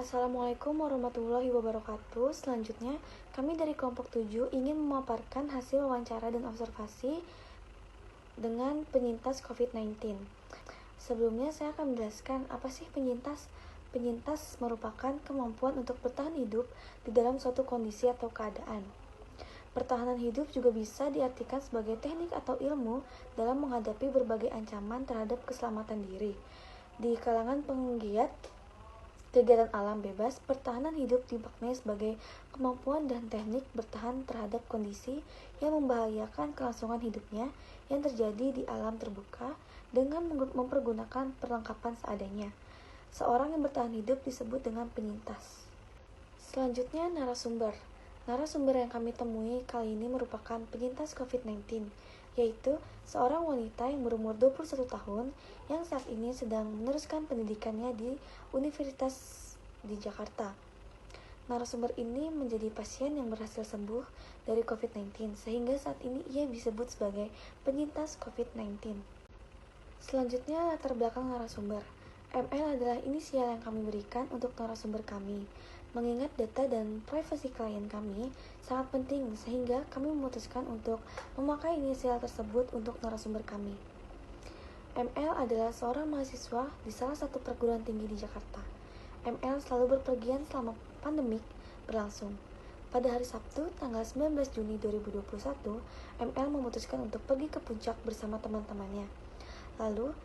Assalamualaikum warahmatullahi wabarakatuh. Selanjutnya, kami dari kelompok 7 ingin memaparkan hasil wawancara dan observasi dengan penyintas COVID-19. Sebelumnya, saya akan menjelaskan apa sih penyintas. Penyintas merupakan kemampuan untuk bertahan hidup di dalam suatu kondisi atau keadaan. Pertahanan hidup juga bisa diartikan sebagai teknik atau ilmu dalam menghadapi berbagai ancaman terhadap keselamatan diri. Di kalangan penggiat kegiatan alam bebas, pertahanan hidup dimaknai sebagai kemampuan dan teknik bertahan terhadap kondisi yang membahayakan kelangsungan hidupnya yang terjadi di alam terbuka dengan mempergunakan perlengkapan seadanya. Seorang yang bertahan hidup disebut dengan penyintas. Selanjutnya, narasumber. Narasumber yang kami temui kali ini merupakan penyintas COVID-19, yaitu seorang wanita yang berumur 21 tahun yang saat ini sedang meneruskan pendidikannya di Universitas di Jakarta. Narasumber ini menjadi pasien yang berhasil sembuh dari COVID-19, sehingga saat ini ia disebut sebagai penyintas COVID-19. Selanjutnya, latar belakang narasumber. ML adalah inisial yang kami berikan untuk narasumber kami. Mengingat data dan privasi klien kami sangat penting, sehingga kami memutuskan untuk memakai inisial tersebut untuk narasumber kami. ML adalah seorang mahasiswa di salah satu perguruan tinggi di Jakarta. ML selalu berpergian selama pandemik berlangsung. Pada hari Sabtu, tanggal 19 Juni 2021, ML memutuskan untuk pergi ke puncak bersama teman-temannya. Lalu,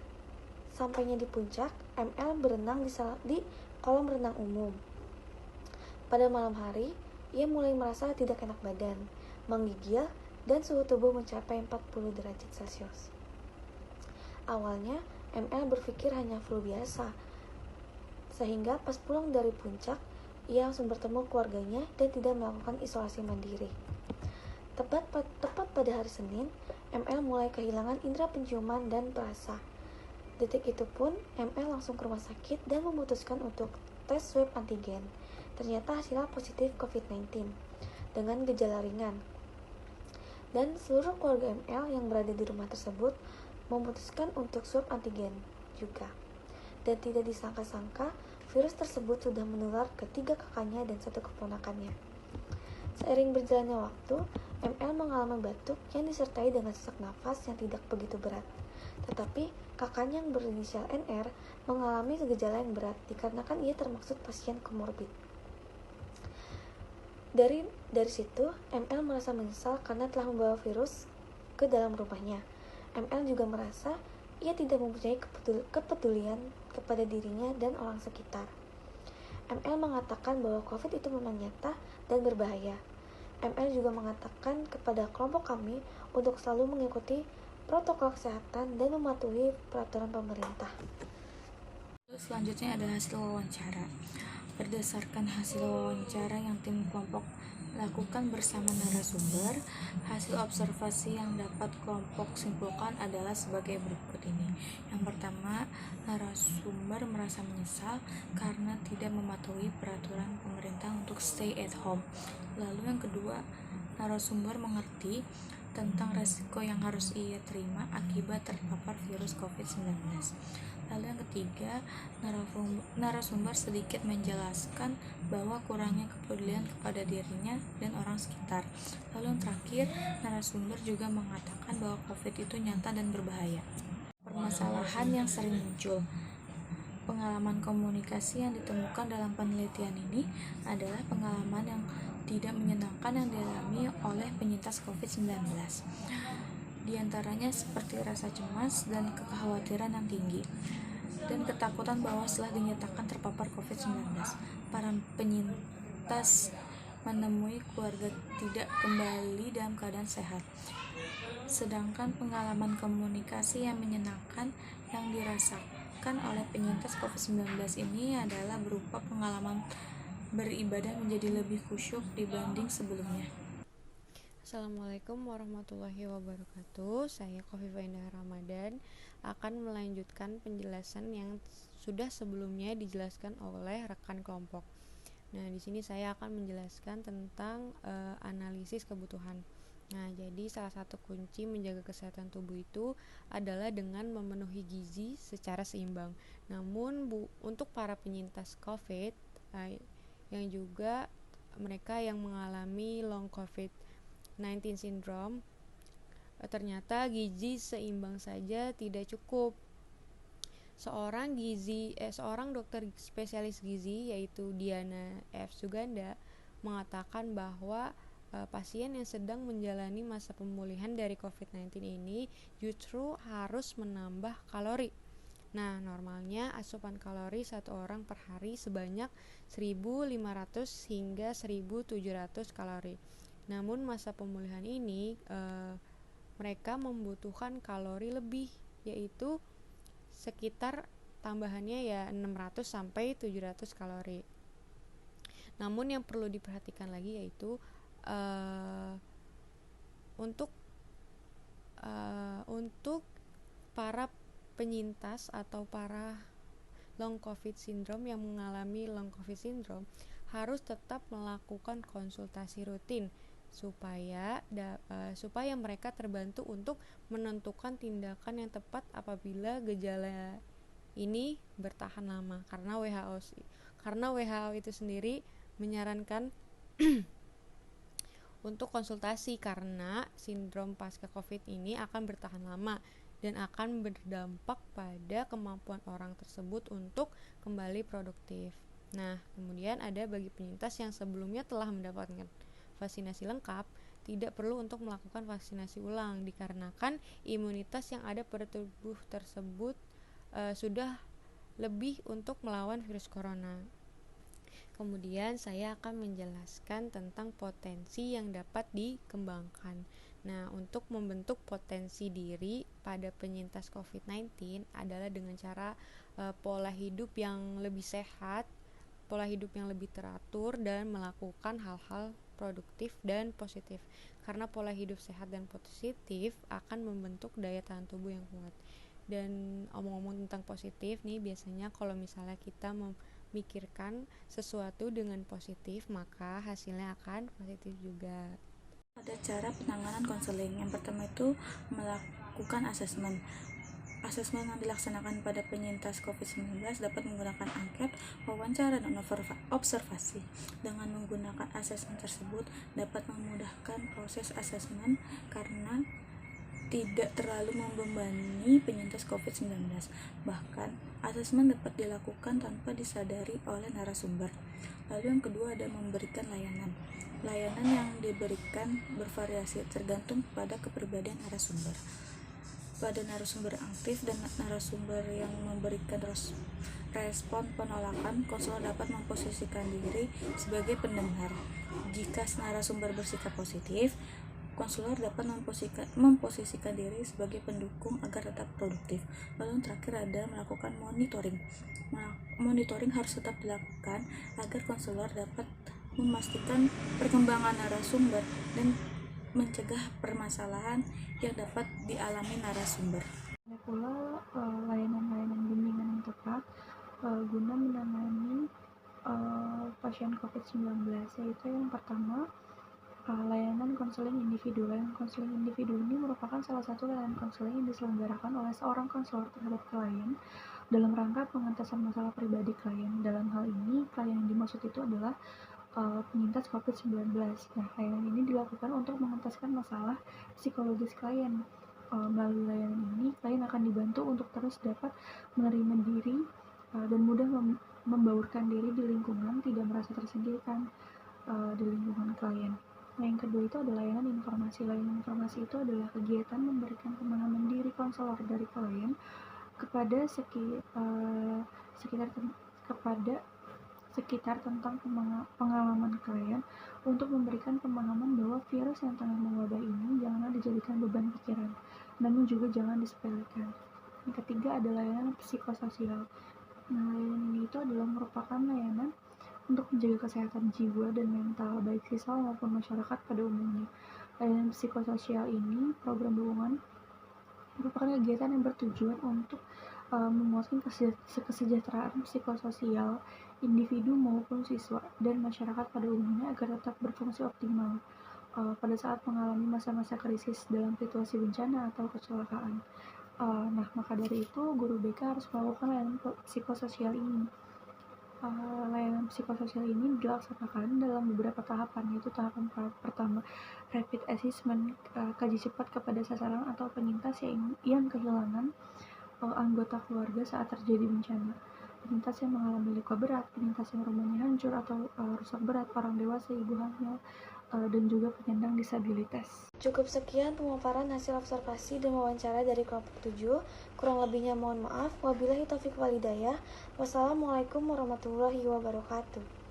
sampainya di puncak, ML berenang di kolam renang umum. Pada malam hari, ia mulai merasa tidak enak badan, menggigil, dan suhu tubuh mencapai 40 derajat Celcius. Awalnya, ML berpikir hanya flu biasa, sehingga pas pulang dari puncak, ia langsung bertemu keluarganya dan tidak melakukan isolasi mandiri. Tepat pada hari Senin, ML mulai kehilangan indera penciuman dan perasa. Detik itu pun, ML langsung ke rumah sakit dan memutuskan untuk tes swab antigen. Ternyata hasilnya positif COVID-19 dengan gejala ringan. Dan seluruh keluarga ML yang berada di rumah tersebut memutuskan untuk swab antigen juga. Dan tidak disangka-sangka, virus tersebut sudah menular ke 3 kakaknya dan 1 keponakannya. Seiring berjalannya waktu, ML mengalami batuk yang disertai dengan sesak nafas yang tidak begitu berat. Tetapi, kakaknya yang berinisial NR mengalami gejala yang berat dikarenakan ia termasuk pasien komorbid. Dari situ, ML merasa menyesal karena telah membawa virus ke dalam rumahnya. ML juga merasa ia tidak mempunyai kepedulian kepada dirinya dan orang sekitar. ML mengatakan bahwa COVID itu memang nyata dan berbahaya. ML juga mengatakan kepada kelompok kami untuk selalu mengikuti protokol kesehatan dan mematuhi peraturan pemerintah. Selanjutnya adalah hasil wawancara. Berdasarkan hasil wawancara yang tim kelompok lakukan bersama narasumber, hasil observasi yang dapat kelompok simpulkan adalah sebagai berikut ini. Yang pertama, narasumber merasa menyesal karena tidak mematuhi peraturan pemerintah untuk stay at home. Lalu yang kedua, narasumber mengerti tentang resiko yang harus ia terima akibat terpapar virus COVID-19. Lalu yang ketiga, narasumber sedikit menjelaskan bahwa kurangnya kepedulian kepada dirinya dan orang sekitar. Lalu yang terakhir, narasumber juga mengatakan bahwa COVID itu nyata dan berbahaya. Permasalahan yang sering muncul. Pengalaman komunikasi yang ditemukan dalam penelitian ini adalah pengalaman yang tidak menyenangkan yang dialami oleh penyintas COVID-19. Di antaranya seperti rasa cemas dan kekhawatiran yang tinggi, dan ketakutan bahwa setelah dinyatakan terpapar COVID-19, para penyintas menemui keluarga tidak kembali dalam keadaan sehat. Sedangkan pengalaman komunikasi yang menyenangkan yang dirasakan oleh penyintas COVID-19 ini adalah berupa pengalaman beribadah menjadi lebih khusyuk dibanding sebelumnya. Assalamualaikum warahmatullahi wabarakatuh. Saya Khofifah Indah Ramadan akan melanjutkan penjelasan yang sudah sebelumnya dijelaskan oleh rekan kelompok. Nah, di sini saya akan menjelaskan tentang analisis kebutuhan. Nah, jadi salah satu kunci menjaga kesehatan tubuh itu adalah dengan memenuhi gizi secara seimbang. Namun untuk para penyintas COVID yang juga mereka yang mengalami long COVID-19 syndrome. Ternyata gizi seimbang saja tidak cukup. Seorang dokter spesialis gizi yaitu Diana F. Suganda mengatakan bahwa pasien yang sedang menjalani masa pemulihan dari COVID-19 ini justru harus menambah kalori. Nah, normalnya asupan kalori satu orang per hari sebanyak 1.500 hingga 1.700 kalori. Namun masa pemulihan ini mereka membutuhkan kalori lebih, yaitu sekitar tambahannya ya 600 sampai 700 kalori. Namun yang perlu diperhatikan lagi yaitu untuk para penyintas atau para long COVID syndrome yang mengalami long COVID syndrome harus tetap melakukan konsultasi rutin supaya mereka terbantu untuk menentukan tindakan yang tepat apabila gejala ini bertahan lama, karena WHO itu sendiri menyarankan untuk konsultasi karena sindrom pasca COVID ini akan bertahan lama dan akan berdampak pada kemampuan orang tersebut untuk kembali produktif. Nah, kemudian ada bagi penyintas yang sebelumnya telah mendapatkan vaksinasi lengkap, tidak perlu untuk melakukan vaksinasi ulang dikarenakan imunitas yang ada pada tubuh tersebut sudah lebih untuk melawan virus corona. Kemudian saya akan menjelaskan tentang potensi yang dapat dikembangkan. Nah, untuk membentuk potensi diri pada penyintas COVID-19 adalah dengan cara pola hidup yang lebih sehat, pola hidup yang lebih teratur, dan melakukan hal-hal produktif dan positif. Karena pola hidup sehat dan positif akan membentuk daya tahan tubuh yang kuat. Dan omong-omong tentang positif nih, biasanya kalau misalnya kita memikirkan sesuatu dengan positif, maka hasilnya akan positif juga. Ada cara penanganan konseling. Yang pertama itu melakukan asesmen. Asesmen yang dilaksanakan pada penyintas COVID-19 dapat menggunakan angket, wawancara, dan observasi. Dengan menggunakan asesmen tersebut dapat memudahkan proses asesmen karena tidak terlalu membebani penyintas COVID-19. Bahkan, asesmen dapat dilakukan tanpa disadari oleh narasumber. Lalu yang kedua ada memberikan layanan. Layanan yang diberikan bervariasi tergantung pada kepribadian narasumber. Pada narasumber aktif dan narasumber yang memberikan respon penolakan, konselor dapat memposisikan diri sebagai pendengar. Jika narasumber bersikap positif, konselor dapat memposisikan diri sebagai pendukung agar tetap produktif. Lalu yang terakhir ada melakukan monitoring. Monitoring harus tetap dilakukan agar konselor dapat memastikan perkembangan narasumber dan mencegah permasalahan yang dapat dialami narasumber. Ada pula layanan-layanan bimbingan yang tepat guna menangani pasien COVID-19, yaitu yang pertama layanan konseling individu. Layanan konseling individu ini merupakan salah satu layanan konseling yang diselenggarakan oleh seorang konselor terhadap klien dalam rangka pengentasan masalah pribadi klien. Dalam hal ini, klien yang dimaksud itu adalah penyintas COVID-19. Nah, layanan ini dilakukan untuk mengentaskan masalah psikologis klien. Melalui layanan ini, klien akan dibantu untuk terus dapat menerima diri dan mudah membaurkan diri di lingkungan, tidak merasa tersingkirkan di lingkungan klien. Nah, yang kedua itu adalah layanan informasi. Layanan informasi itu adalah kegiatan memberikan pemahaman diri konselor dari klien kepada sekitar tentang pengalaman klien untuk memberikan pemahaman bahwa virus yang tengah mewabah ini janganlah dijadikan beban pikiran, namun juga jangan disepelekan. Yang ketiga adalah layanan psikososial. Nah, layanan ini itu adalah merupakan layanan untuk menjaga kesehatan jiwa dan mental baik siswa maupun masyarakat pada umumnya. Layanan psikososial ini program dukungan merupakan kegiatan yang bertujuan untuk memuaskan kesejahteraan psikososial individu maupun siswa dan masyarakat pada umumnya agar tetap berfungsi optimal pada saat mengalami masa-masa krisis dalam situasi bencana atau kecelakaan. Nah, maka dari itu guru BK harus melakukan layanan psikososial ini. layanan psikososial ini dilaksanakan dalam beberapa tahapan, yaitu tahapan pertama, rapid assessment, kaji cepat kepada sasaran atau penyintas yang kehilangan anggota keluarga saat terjadi bencana, penyintas yang mengalami luka berat, penyintas yang rumahnya hancur atau rusak berat, orang dewasa, ibu hamil, dan juga penyandang disabilitas. Cukup sekian pemaparan hasil observasi dan wawancara dari kelompok 7. Kurang lebihnya mohon maaf. Wabillahi taufiq wal hidayah. Wassalamualaikum warahmatullahi wabarakatuh.